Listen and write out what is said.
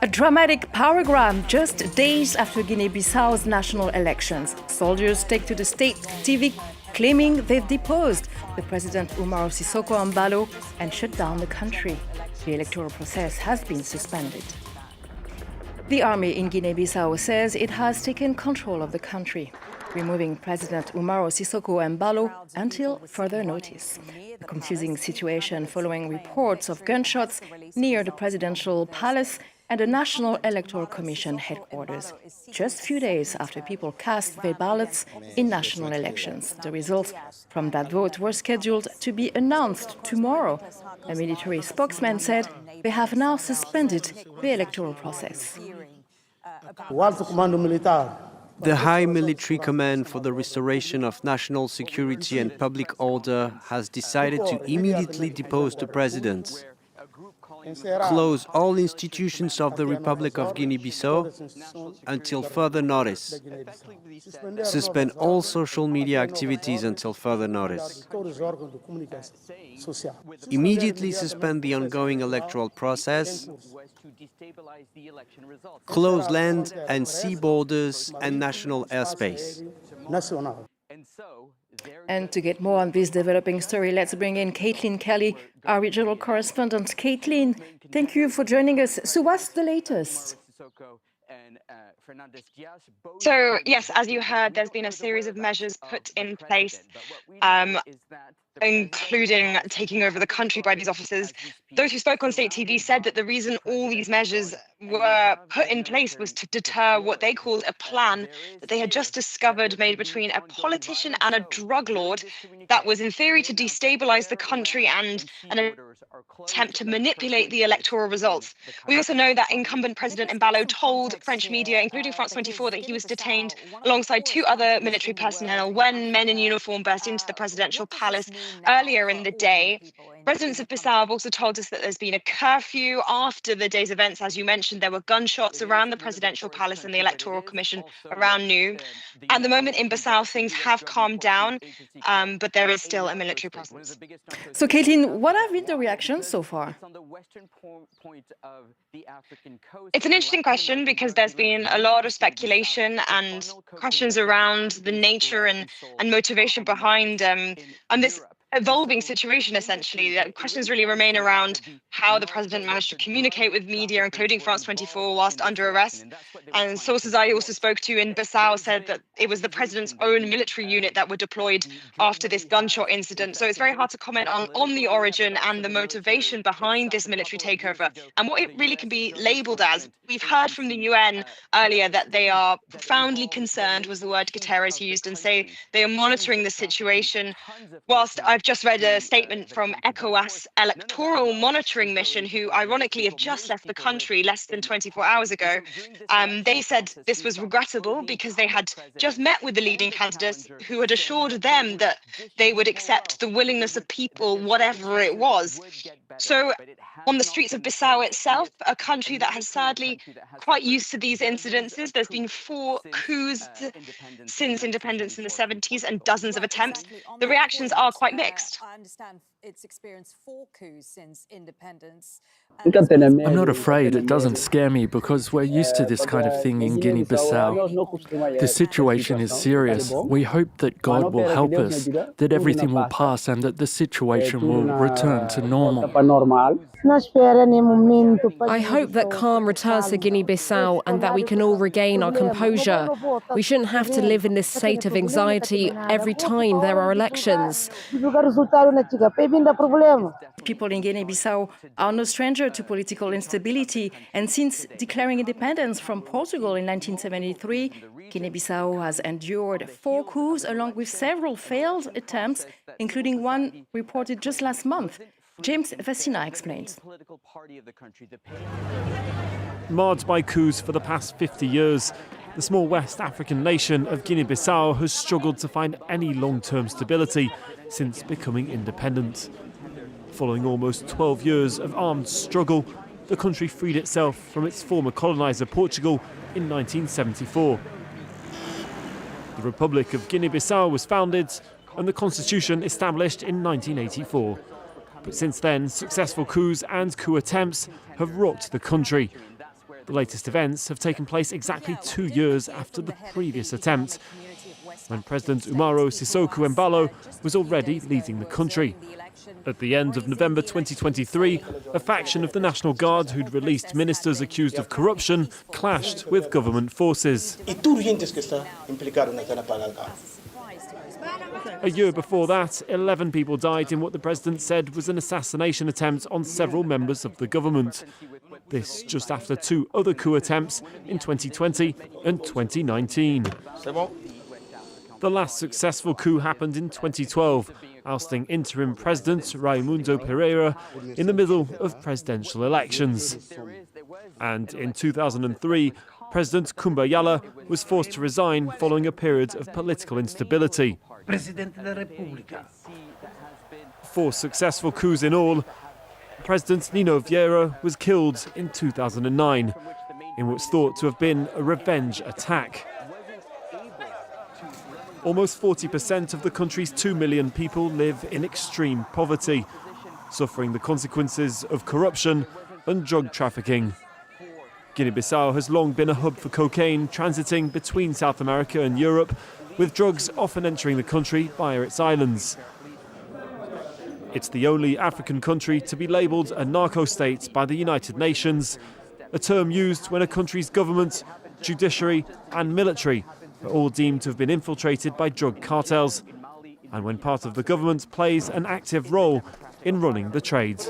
A dramatic powergram just days after Guinea-Bissau's national elections. Soldiers take to the state TV claiming they've deposed the President Umaro Sissoco Embalo and shut down the country. The electoral process has been suspended. The army in Guinea-Bissau says it has taken control of the country, removing President Umaro Sissoco Embalo until further notice. A confusing situation following reports of gunshots near the presidential palace and the National Electoral Commission headquarters, just a few days after people cast their ballots in national elections. The results from that vote were scheduled to be announced tomorrow. A military spokesman said they have now suspended the electoral process. The High Military Command for the Restoration of National Security and Public Order has decided to immediately depose the president, close all institutions of the Republic of Guinea-Bissau until further notice, suspend all social media activities until further notice, immediately suspend the ongoing electoral process, close land and sea borders and national airspace. And to get more on this developing story, let's bring in Caitlin Kelly, our regional correspondent. Caitlin, thank you for joining us. So what's the latest? So, yes, as you heard, there's been a series of measures put in place, including taking over the country by these officers. Those who spoke on state TV said that the reason all these measures were put in place was to deter what they called a plan that they had just discovered made between a politician and a drug lord that was in theory to destabilize the country and an attempt to manipulate the electoral results. We also know that incumbent President Embalo told French media, including France 24, that he was detained alongside two other military personnel when men in uniform burst into the presidential palace earlier in the day. Residents of Bissau have also told us that there's been a curfew after the day's events. As you mentioned, there were gunshots around the presidential palace and the electoral commission around noon. At the moment in Bissau, things have calmed down, but there is still a military presence. So, Caitlin, what have been the reactions so far? It's an interesting question because there's been a lot of speculation and questions around the nature and motivation behind this evolving situation, essentially. The questions really remain around how the president managed to communicate with media, including France 24, whilst under arrest. And sources I also spoke to in Bissau said that it was the president's own military unit that were deployed after this gunshot incident. So it's very hard to comment on the origin and the motivation behind this military takeover and what it really can be labelled as. We've heard from the UN earlier that they are profoundly concerned, was the word Guterres used, and say they are monitoring the situation. Whilst I've just read a statement from ECOWAS Electoral Monitoring Mission, who ironically have just left the country less than 24 hours ago. They said this was regrettable because they had just met with the leading candidates who had assured them that they would accept the willingness of people, whatever it was. So on the streets of Bissau itself, a country that has sadly quite used to these incidences, there's been 4 coups since independence in the 70s and dozens of attempts. The reactions are quite mixed. I understand it's experienced 4 coups since independence. I'm not afraid. It doesn't scare me because we're used to this kind of thing in Guinea-Bissau. The situation is serious. We hope that God will help us, that everything will pass and that the situation will return to normal. I hope that calm returns to Guinea-Bissau and that we can all regain our composure. We shouldn't have to live in this state of anxiety every time there are elections. People in Guinea-Bissau are no stranger to political instability, and since declaring independence from Portugal in 1973, Guinea-Bissau has endured 4 coups along with several failed attempts, including one reported just last month. James Vecina explains. Marred by coups for the past 50 years, the small West African nation of Guinea-Bissau has struggled to find any long-term stability since becoming independent. Following almost 12 years of armed struggle, the country freed itself from its former coloniser Portugal in 1974. The Republic of Guinea-Bissau was founded and the constitution established in 1984. But since then, successful coups and coup attempts have rocked the country. The latest events have taken place exactly 2 years after the previous attempt, when President Umaro Sissoco Embalo was already leading the country. At the end of November 2023, a faction of the National Guard who'd released ministers accused of corruption clashed with government forces. A year before that, 11 people died in what the president said was an assassination attempt on several members of the government. This just after 2 other coup attempts in 2020 and 2019. The last successful coup happened in 2012, ousting interim President Raimundo Pereira in the middle of presidential elections. And in 2003, President Kumbayala was forced to resign following a period of political instability. 4 successful coups in all. President Nino Vieira was killed in 2009 in what's thought to have been a revenge attack. Almost 40% of the country's 2 million people live in extreme poverty, suffering the consequences of corruption and drug trafficking. Guinea-Bissau has long been a hub for cocaine transiting between South America and Europe, with drugs often entering the country via its islands. It's the only African country to be labelled a narco-state by the United Nations, a term used when a country's government, judiciary and military are all deemed to have been infiltrated by drug cartels, and when part of the government plays an active role in running the trade.